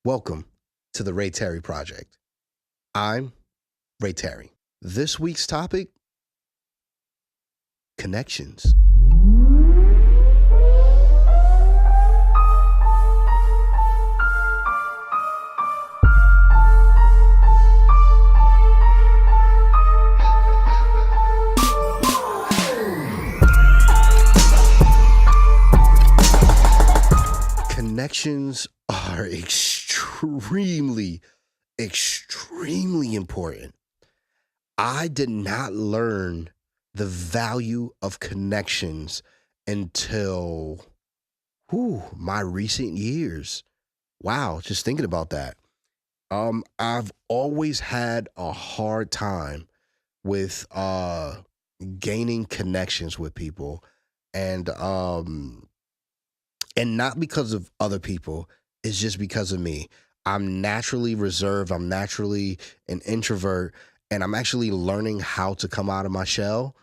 Welcome to the Ray Terry Project. I'm Ray Terry. This week's topic, connections. Connections are extremely important. I did not learn the value of connections until my recent years. Wow, just thinking about that. I've always had a hard time with gaining connections with people, and not because of other people, it's just because of me. I'm naturally reserved, I'm naturally an introvert, and I'm actually learning how to come out of my shell.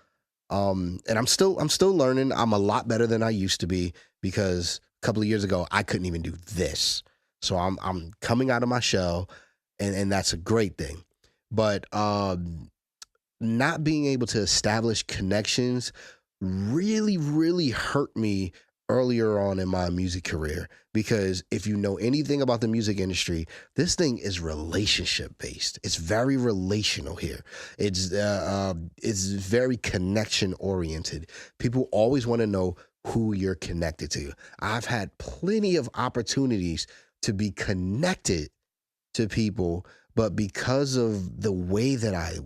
And I'm still learning. I'm a lot better than I used to be because a couple of years ago I couldn't even do this. So I'm coming out of my shell, and that's a great thing. But not being able to establish connections really hurt me earlier on in my music career, because if you know anything about the music industry, this thing is relationship based. It's very relational here. It's very connection oriented. People always want to know who you're connected to. I've had plenty of opportunities to be connected to people, but because of the way that I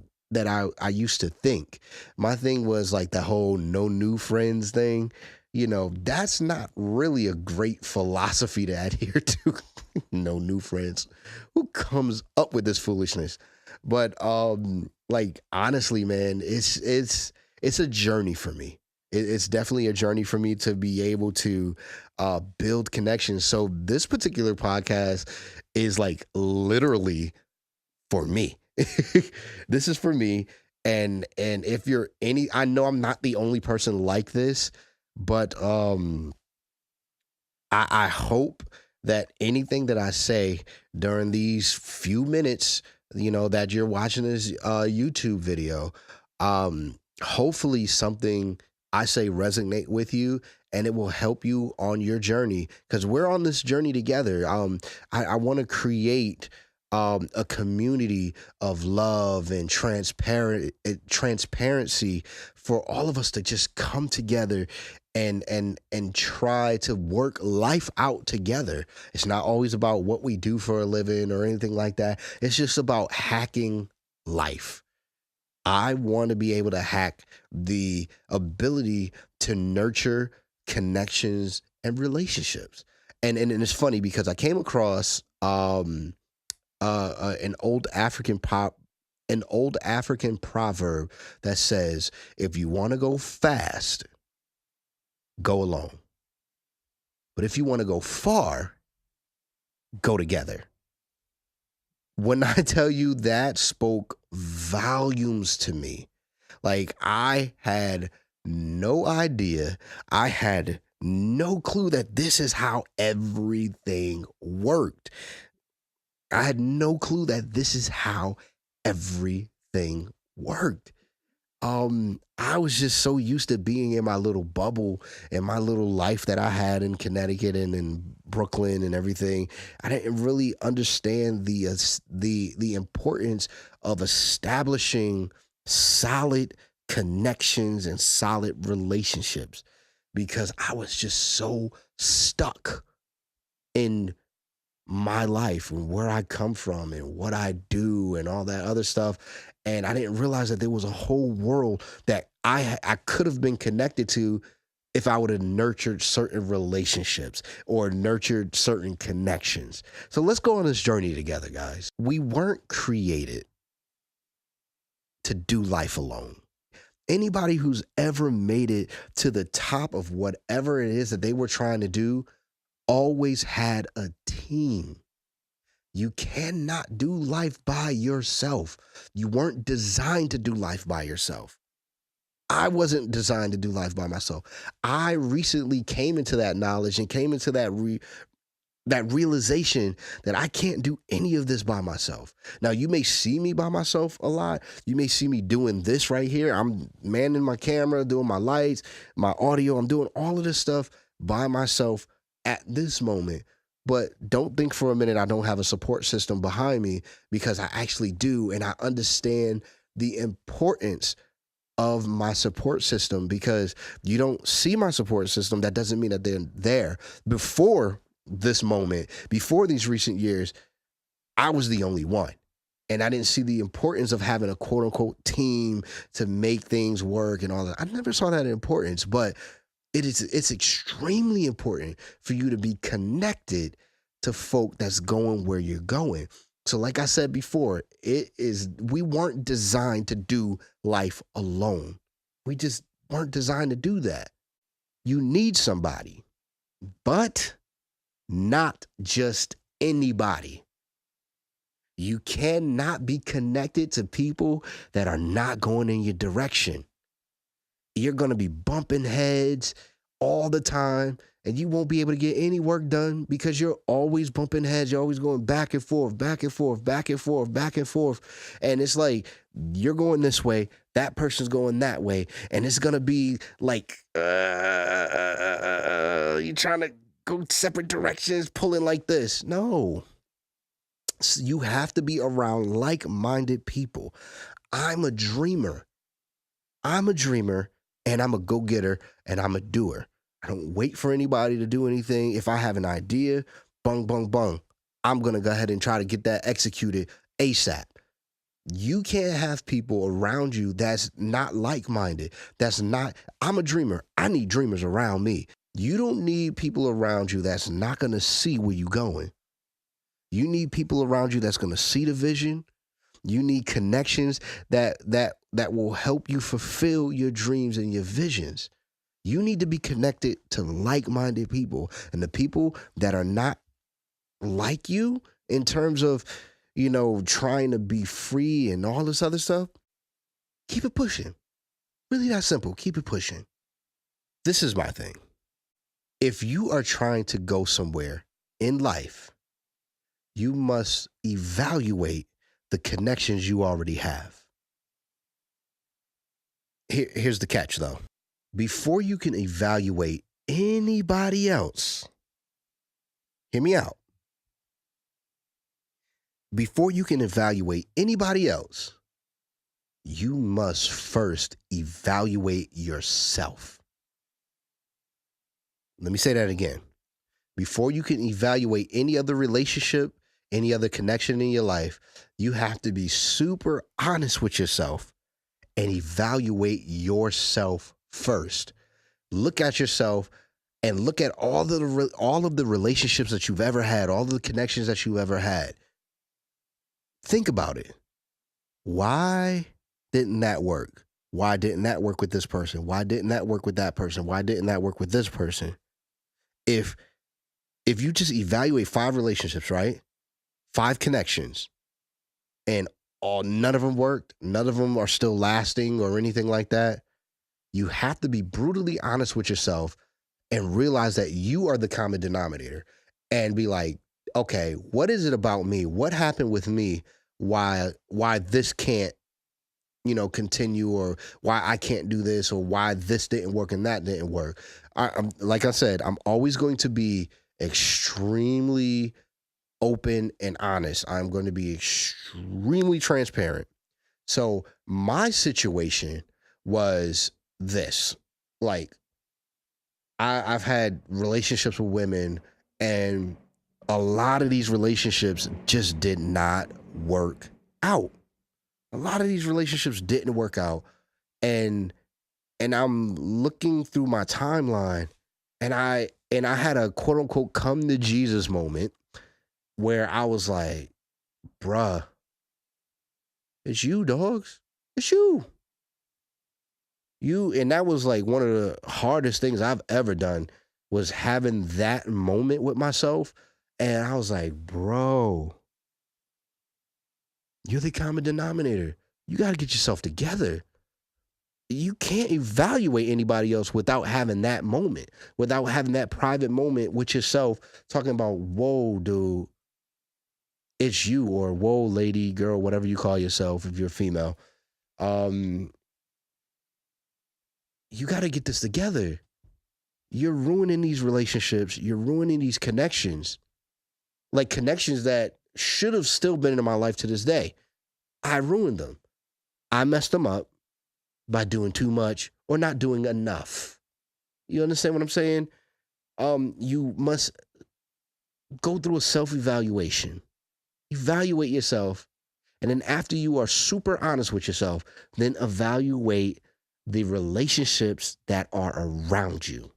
used to think, my thing was like the whole no new friends thing. That's not really a great philosophy to adhere to. No new friends. Who comes up with this foolishness? But like honestly, man, it's a journey for me. It's definitely a journey for me to be able to build connections. So this particular podcast is like literally for me. This is for me. And if you're any, I know I'm not the only person like this, but I hope that anything that I say during these few minutes, that you're watching this YouTube video, hopefully something I say resonate with you, and it will help you on your journey, because we're on this journey together. I want to create a community of love and transparency for all of us to just come together and try to work life out together. It's not always about what we do for a living or anything like that. It's just about hacking life. I want to be able to hack the ability to nurture connections and relationships. And it's funny because I came across an old African proverb that says, if you want to go fast, go alone. But if you want to go far, go together. When I tell you, that spoke volumes to me. Like, I had no idea. I had no clue that this is how everything worked. I had no clue that this is how everything worked. I was just so used to being in my little bubble and my little life that I had in Connecticut and in Brooklyn and everything. I didn't really understand the importance of establishing solid connections and solid relationships, because I was just so stuck in my life and where I come from and what I do and all that other stuff. And I didn't realize that there was a whole world that I could have been connected to if I would have nurtured certain relationships or nurtured certain connections. So let's go on this journey together, guys. We weren't created to do life alone. Anybody who's ever made it to the top of whatever it is that they were trying to do always had a team. You cannot do life by yourself. You weren't designed to do life by yourself. I wasn't designed to do life by myself. I recently came into that knowledge and came into that That realization that I can't do any of this by myself. Now, you may see me by myself a lot. You may see me doing this right here. I'm manning my camera, doing my lights, my audio. I'm doing all of this stuff by myself at this moment. But don't think for a minute I don't have a support system behind me, because I actually do. And I understand the importance of my support system, because you don't see my support system. That doesn't mean that they're there. Before this moment, before these recent years, I was the only one. And I didn't see the importance of having a quote unquote team to make things work and all that. I never saw that importance, but it's extremely important for you to be connected to folk that's going where you're going. So like I said before, we weren't designed to do life alone. We just weren't designed to do that. You need somebody, but not just anybody. You cannot be connected to people that are not going in your direction. You're going to be bumping heads all the time, and you won't be able to get any work done because you're always bumping heads. You're always going back and forth, back and forth, back and forth, back and forth. And it's like you're going this way, that person's going that way, and it's going to be like you're trying to go separate directions, pulling like this. No. You have to be around like-minded people. I'm a dreamer, and I'm a go-getter, and I'm a doer. I don't wait for anybody to do anything. If I have an idea, bung, bung, bung, I'm going to go ahead and try to get that executed ASAP. You can't have people around you that's not like-minded. I'm a dreamer. I need dreamers around me. You don't need people around you that's not going to see where you're going. You need people around you that's going to see the vision. You need connections that will help you fulfill your dreams and your visions. You need to be connected to like-minded people, and the people that are not like you in terms of, trying to be free and all this other stuff. Keep it pushing. Really that simple. Keep it pushing. This is my thing. If you are trying to go somewhere in life, you must evaluate the connections you already have. Here's the catch, though. Before you can evaluate anybody else, hear me out. Before you can evaluate anybody else, you must first evaluate yourself. Let me say that again. Before you can evaluate any other relationship, any other connection in your life, you have to be super honest with yourself and evaluate yourself first. Look at yourself and look at all of the relationships that you've ever had, all of the connections that you've ever had. Think about it. Why didn't that work? Why didn't that work with this person? Why didn't that work with that person? Why didn't that work with this person? If you just evaluate 5 relationships, right? 5 connections, and none of them worked, none of them are still lasting or anything like that, you have to be brutally honest with yourself and realize that you are the common denominator, and be like, okay, what is it about me? What happened with me? Why this can't, continue, or why I can't do this, or why this didn't work and that didn't work. I'm like I said, I'm always going to be extremely open and honest. I'm going to be extremely transparent. So my situation was this. Like, I've had relationships with women, and a lot of these relationships just did not work out. A lot of these relationships didn't work out. And I'm looking through my timeline, and I had a quote unquote come to Jesus moment where I was like, bruh, it's you, dogs. It's you. And that was like one of the hardest things I've ever done, was having that moment with myself. And I was like, bro, you're the common denominator. You got to get yourself together. you can't evaluate anybody else without having that moment, without having that private moment with yourself, talking about, whoa, dude, it's you, or whoa, lady, girl, whatever you call yourself if you're female. You got to get this together. You're ruining these relationships. You're ruining these connections, like connections that should have still been in my life to this day. I ruined them. I messed them up by doing too much or not doing enough. You understand what I'm saying? You must go through a self-evaluation. Evaluate yourself. And then after you are super honest with yourself, then evaluate the relationships that are around you.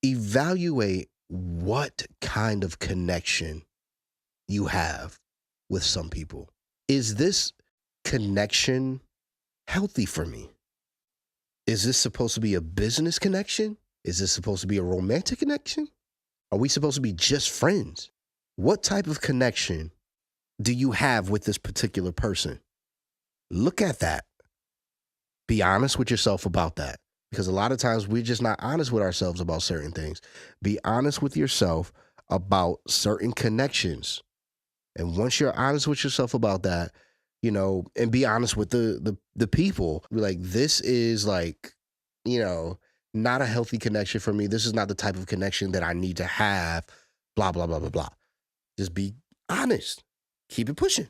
Evaluate what kind of connection you have with some people. Is this connection healthy for me? Is this supposed to be a business connection? Is this supposed to be a romantic connection? Are we supposed to be just friends? What type of connection do you have with this particular person? Look at that. Be honest with yourself about that. Because a lot of times we're just not honest with ourselves about certain things. Be honest with yourself about certain connections. And once you're honest with yourself about that, you know, and be honest with the people. Be like, this is like, you know, not a healthy connection for me. This is not the type of connection that I need to have, blah, blah, blah, blah, blah. Just be honest. Keep it pushing.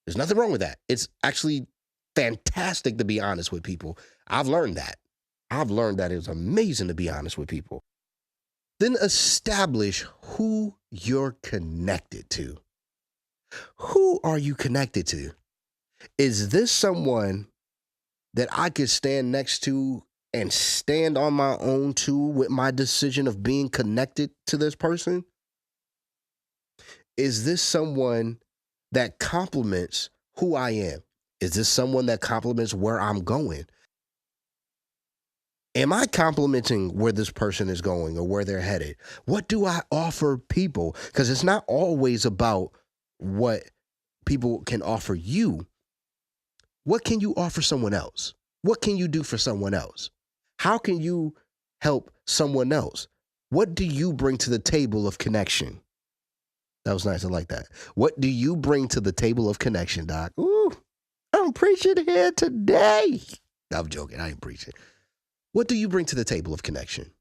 There's nothing wrong with that. It's actually fantastic to be honest with people. I've learned that. It's amazing to be honest with people. Then establish who you're connected to. Who are you connected to? Is this someone that I could stand next to and stand on my own too with my decision of being connected to this person? Is this someone that complements who I am? Is this someone that complements where I'm going? Am I complimenting where this person is going or where they're headed? What do I offer people? Because it's not always about what people can offer you. What can you offer someone else? What can you do for someone else? How can you help someone else? What do you bring to the table of connection? That was nice. I like that. What do you bring to the table of connection, Doc? Ooh, I'm preaching here today. I'm joking. I ain't preaching. What do you bring to the table of connection?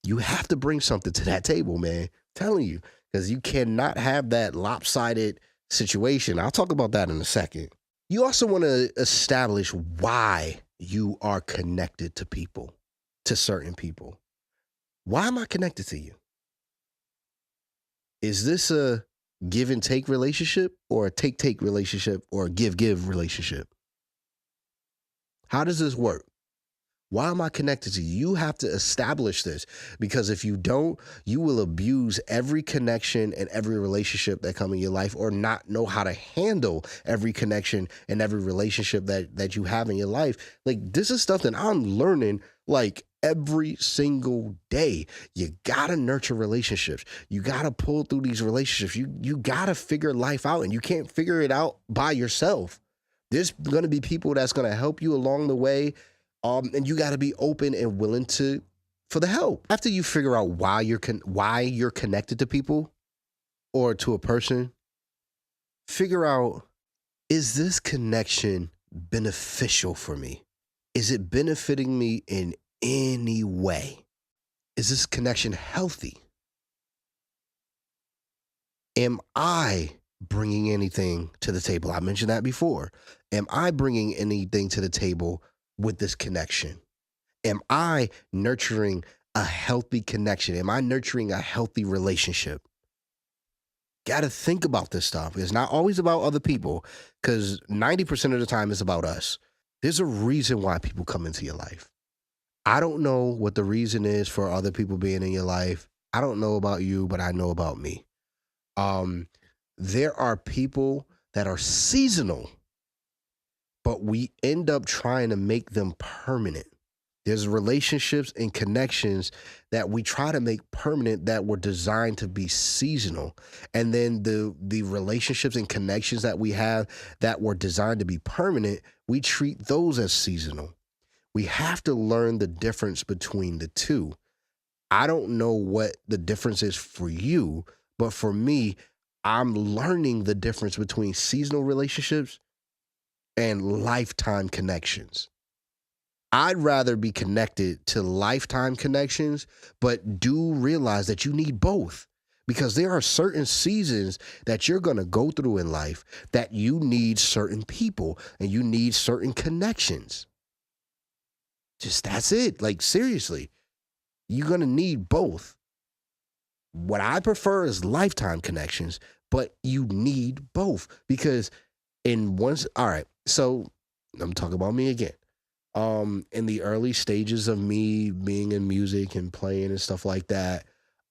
You have to bring something to that table, man. I'm telling you, because you cannot have that lopsided situation. I'll talk about that in a second. You also want to establish why you are connected to people, to certain people. Why am I connected to you? Is this a give and take relationship or a take relationship or a give relationship? How does this work? Why am I connected to you? You have to establish this, because if you don't, you will abuse every connection and every relationship that come in your life, or not know how to handle every connection and every relationship that you have in your life. Like, this is stuff that I'm learning like every single day. You gotta nurture relationships. You gotta pull through these relationships. You gotta figure life out, and you can't figure it out by yourself. There's gonna be people that's gonna help you along the way. And you got to be open and willing for the help. After you figure out why you're connected to people or to a person, figure out, is this connection beneficial for me? Is it benefiting me in any way? Is this connection healthy? Am I bringing anything to the table? I mentioned that before. Am I bringing anything to the table with this connection? Am I nurturing a healthy connection? Am I nurturing a healthy relationship? Got to think about this stuff. It's not always about other people, because 90% of the time it's about us. There's a reason why people come into your life. I don't know what the reason is for other people being in your life. I don't know about you, but I know about me. There are people that are seasonal, but we end up trying to make them permanent. There's relationships and connections that we try to make permanent that were designed to be seasonal. And then the relationships and connections that we have that were designed to be permanent, we treat those as seasonal. We have to learn the difference between the two. I don't know what the difference is for you, but for me, I'm learning the difference between seasonal relationships and lifetime connections. I'd rather be connected to lifetime connections, but do realize that you need both because there are certain seasons that you're going to go through in life that you need certain people and you need certain connections. Just that's it. Like, seriously, you're going to need both. What I prefer is lifetime connections, but you need both because in once, all right, so I'm talking about me again. In the early stages of me being in music and playing and stuff like that,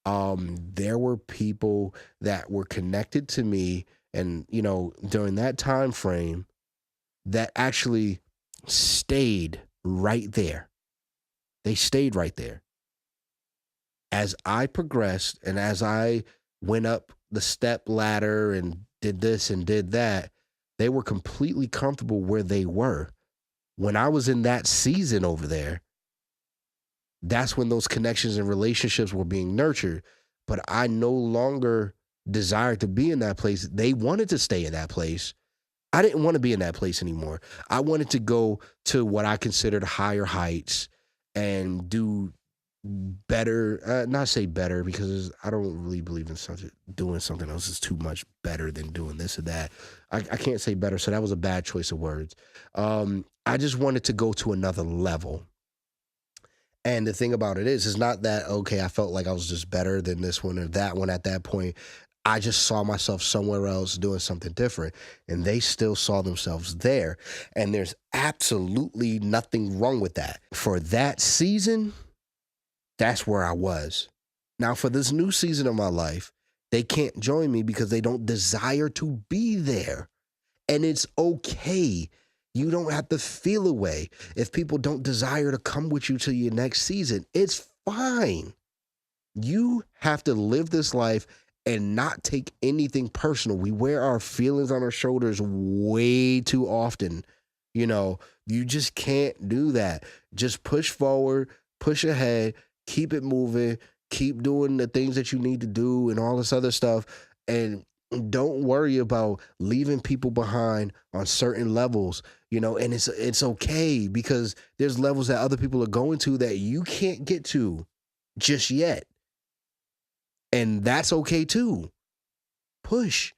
there were people that were connected to me and during that time frame that actually stayed right there. They stayed right there. As I progressed and as I went up the step ladder and did this and did that, they were completely comfortable where they were. When I was in that season over there, that's when those connections and relationships were being nurtured. But I no longer desired to be in that place. They wanted to stay in that place. I didn't want to be in that place anymore. I wanted to go to what I considered higher heights and do better. Not say better because I don't really believe in doing something else is too much better than doing this or that. I can't say better, so that was a bad choice of words. I just wanted to go to another level. And the thing about it is not that, okay, I felt like I was just better than this one or that one at that point. I just saw myself somewhere else doing something different, and they still saw themselves there. And there's absolutely nothing wrong with that. For that season, that's where I was. Now, for this new season of my life, they can't join me because they don't desire to be there. And it's okay. You don't have to feel away. If people don't desire to come with you to your next season, it's fine. You have to live this life and not take anything personal. We wear our feelings on our shoulders way too often. You just can't do that. Just push forward, push ahead, keep it moving, keep doing the things that you need to do and all this other stuff. And don't worry about leaving people behind on certain levels, and it's okay because there's levels that other people are going to that you can't get to just yet. And that's okay too. Push,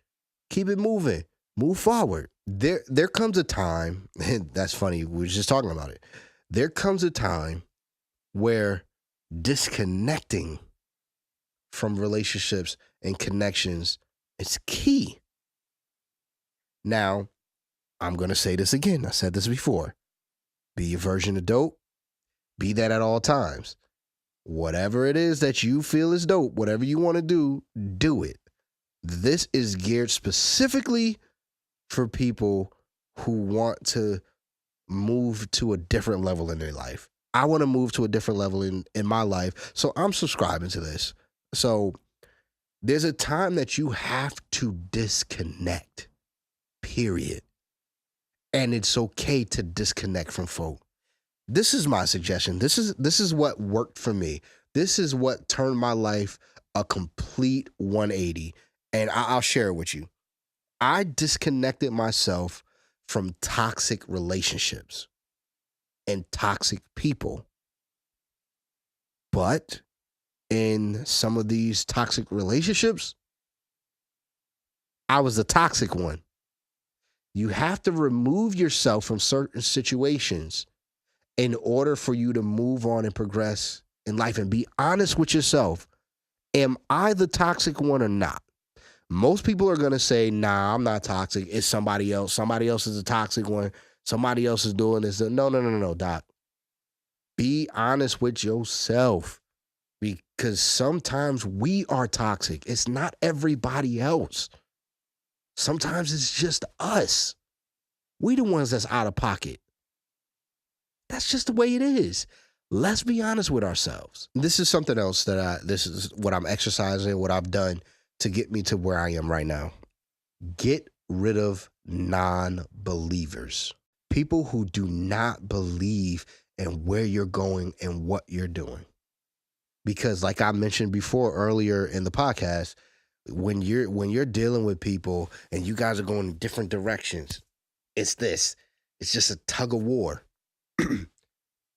keep it moving, move forward. There comes a time, and that's funny, we were just talking about it. There comes a time where disconnecting from relationships and connections is key. Now, I'm going to say this again. I said this before. Be your version of dope. Be that at all times. Whatever it is that you feel is dope, whatever you want to do it. This is geared specifically for people who want to move to a different level in their life. I want to move to a different level in my life. So I'm subscribing to this. So there's a time that you have to disconnect, period. And it's okay to disconnect from folk. This is my suggestion. This is what worked for me. This is what turned my life a complete 180. And I'll share it with you. I disconnected myself from toxic relationships and toxic people. But in some of these toxic relationships, I was the toxic one. You have to remove yourself from certain situations in order for you to move on and progress in life and be honest with yourself. Am I the toxic one or not? Most people are going to say, nah, I'm not toxic. It's somebody else. Somebody else is a toxic one. Somebody else is doing this. No, Doc. Be honest with yourself because sometimes we are toxic. It's not everybody else. Sometimes it's just us. We the ones that's out of pocket. That's just the way it is. Let's be honest with ourselves. This is something else this is what I'm exercising, what I've done to get me to where I am right now. Get rid of non-believers. People who do not believe and where you're going and what you're doing. Because like I mentioned before earlier in the podcast, when you're dealing with people and you guys are going in different directions, it's just a tug of war.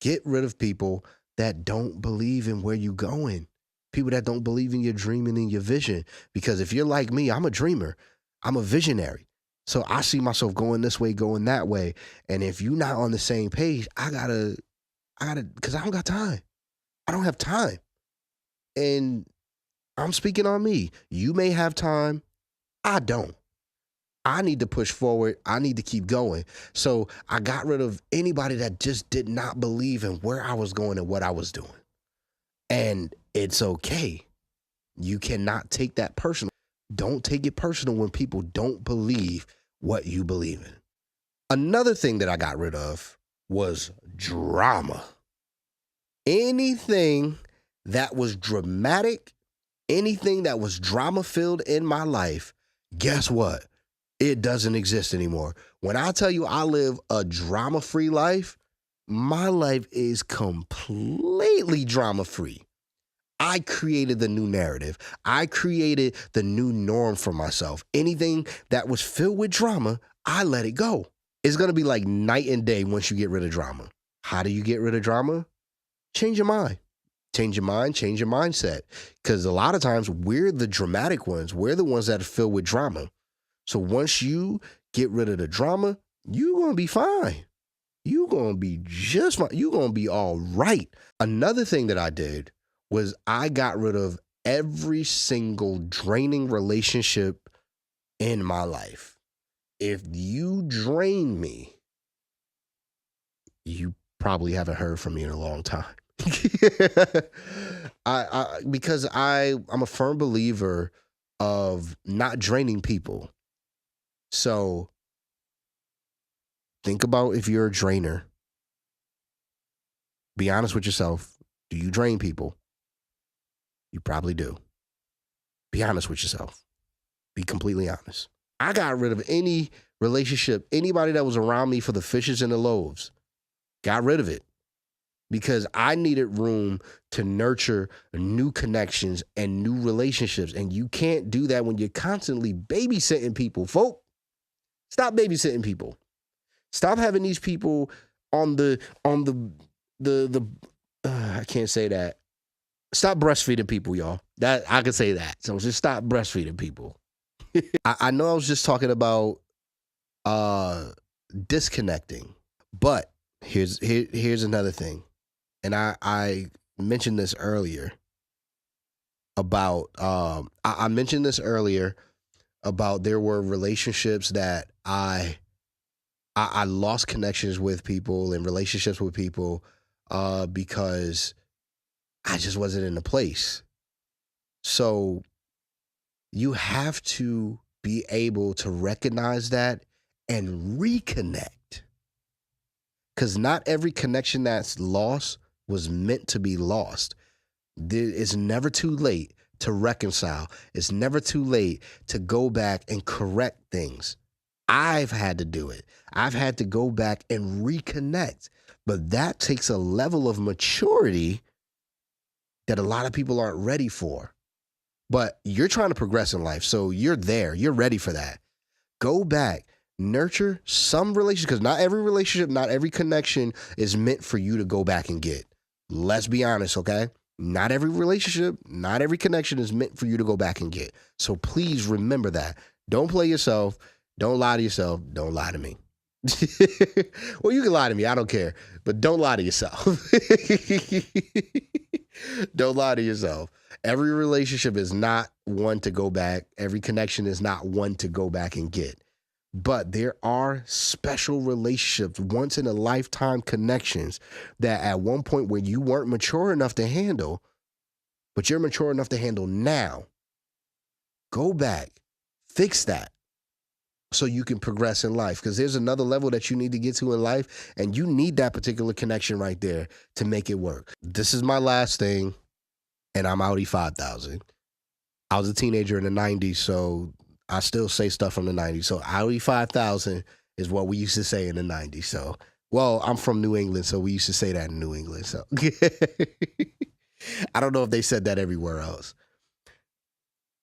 Get rid of people that don't believe in where you're going. People that don't believe in your dreaming and your vision. Because if you're like me, I'm a dreamer. I'm a visionary. So I see myself going this way, going that way. And if you're not on the same page, I gotta, because I don't got time. I don't have time. And I'm speaking on me. You may have time. I don't. I need to push forward. I need to keep going. So I got rid of anybody that just did not believe in where I was going and what I was doing. And it's okay. You cannot take that personal. Don't take it personal when people don't believe what you believe in. Another thing that I got rid of was drama. Anything that was dramatic, anything that was drama filled in my life, guess what? It doesn't exist anymore. When I tell you I live a drama-free life, my life is completely drama-free. I created the new narrative. I created the new norm for myself. Anything that was filled with drama, I let it go. It's going to be like night and day once you get rid of drama. How do you get rid of drama? Change your mind. Change your mind, change your mindset. Because a lot of times we're the dramatic ones. We're the ones that are filled with drama. So once you get rid of the drama, you're going to be fine. You're going to be just fine. You're going to be all right. Another thing that I did was I got rid of every single draining relationship in my life. If you drain me, you probably haven't heard from me in a long time. Because I'm a firm believer of not draining people. So think about if you're a drainer. Be honest with yourself. Do you drain people? You probably do. Be honest with yourself. Be completely honest. I got rid of any relationship, anybody that was around me for the fishes and the loaves. Got rid of it. Because I needed room to nurture new connections and new relationships. And you can't do that when you're constantly babysitting people, folk. Stop babysitting people. Stop having these people on the I can't say that. Stop breastfeeding people, y'all. That I can say that. So just stop breastfeeding people. I know I was just talking about disconnecting, but here's another thing. And I mentioned this earlier about I mentioned this earlier about there were relationships that I lost connections with people and relationships with people because I just wasn't in the place. So you have to be able to recognize that and reconnect. Because not every connection that's lost was meant to be lost. It's never too late to reconcile. It's never too late to go back and correct things. I've had to do it. I've had to go back and reconnect. But that takes a level of maturity that a lot of people aren't ready for. But you're trying to progress in life, so you're there. You're ready for that. Go back. Nurture some relationship, because not every relationship, not every connection is meant for you to go back and get. Let's be honest, okay? Not every relationship, not every connection is meant for you to go back and get. So please remember that. Don't play yourself. Don't lie to yourself. Don't lie to me. Well, you can lie to me. I don't care. But don't lie to yourself. Don't lie to yourself. Every relationship is not one to go back. Every connection is not one to go back and get. But there are special relationships, once in a lifetime connections that at one point when you weren't mature enough to handle, but you're mature enough to handle now. Go back, fix that so you can progress in life, because there's another level that you need to get to in life, and you need that particular connection right there to make it work. This is my last thing, and I'm Audi 5000. I was a teenager in the 90s, so I still say stuff from the 90s. So Audi 5000 is what we used to say in the 90s. So Well, I'm from New England, so we used to say that in New England. So I don't know if they said that everywhere else.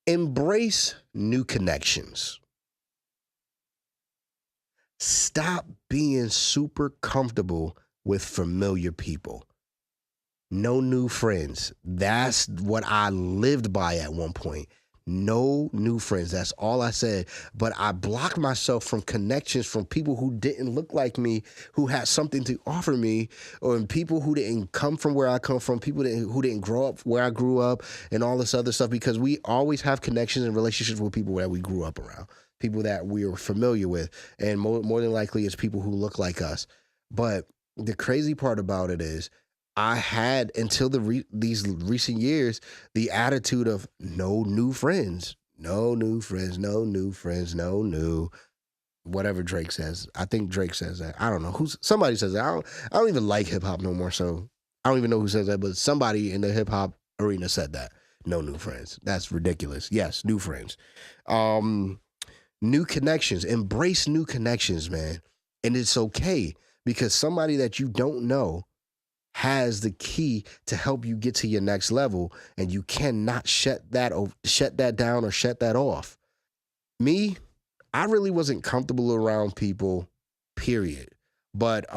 Embrace new connections. Stop being super comfortable with familiar people. No new friends. That's what I lived by at one point. No new friends. That's all I said. But I blocked myself from connections from people who didn't look like me, who had something to offer me, or people who didn't come from where I come from, people who didn't grow up where I grew up, and all this other stuff. Because we always have connections and relationships with people that we grew up around, people that we are familiar with, and more than likely it's people who look like us. But the crazy part about it is, I had until these recent years the attitude of no new friends, no new friends, no new friends, no new whatever Drake says. I think Drake says that. I don't know somebody says that. I don't even like hip hop no more, so I don't even know who says that. But somebody in the hip hop arena said that. No new friends. That's ridiculous. Yes, new friends. New connections. Embrace new connections, man, and it's okay because somebody that you don't know has the key to help you get to your next level, and you cannot shut that down or shut that off. Me, I really wasn't comfortable around people, period. But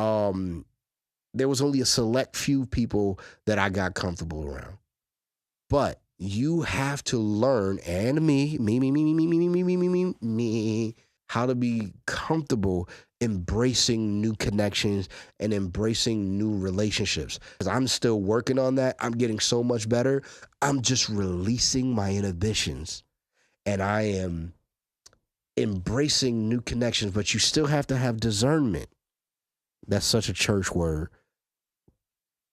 there was only a select few people that I got comfortable around. But you have to learn, and me, how to be comfortable embracing new connections and embracing new relationships. Because I'm still working on that. I'm getting so much better. I'm just releasing my inhibitions, and I am embracing new connections. But you still have to have discernment. That's such a church word,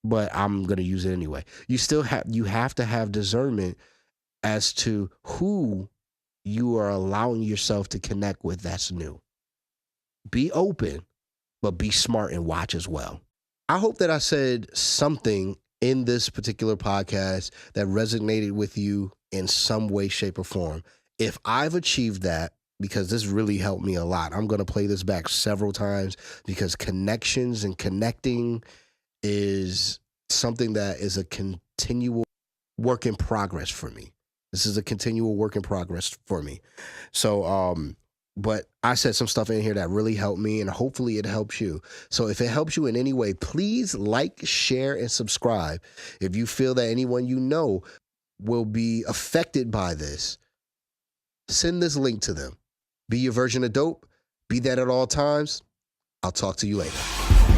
but I'm going to use it anyway. You have to have discernment as to who you are allowing yourself to connect with that's new. Be open, but be smart and watch as well. I hope that I said something in this particular podcast that resonated with you in some way, shape, or form. If I've achieved that, because this really helped me a lot, I'm going to play this back several times because connections and connecting is something that is a continual work in progress for me. This is a continual work in progress for me. So, but I said some stuff in here that really helped me, and hopefully it helps you. So if it helps you in any way, please like, share, and subscribe. If you feel that anyone you know will be affected by this, send this link to them. Be your version of dope. Be that at all times. I'll talk to you later.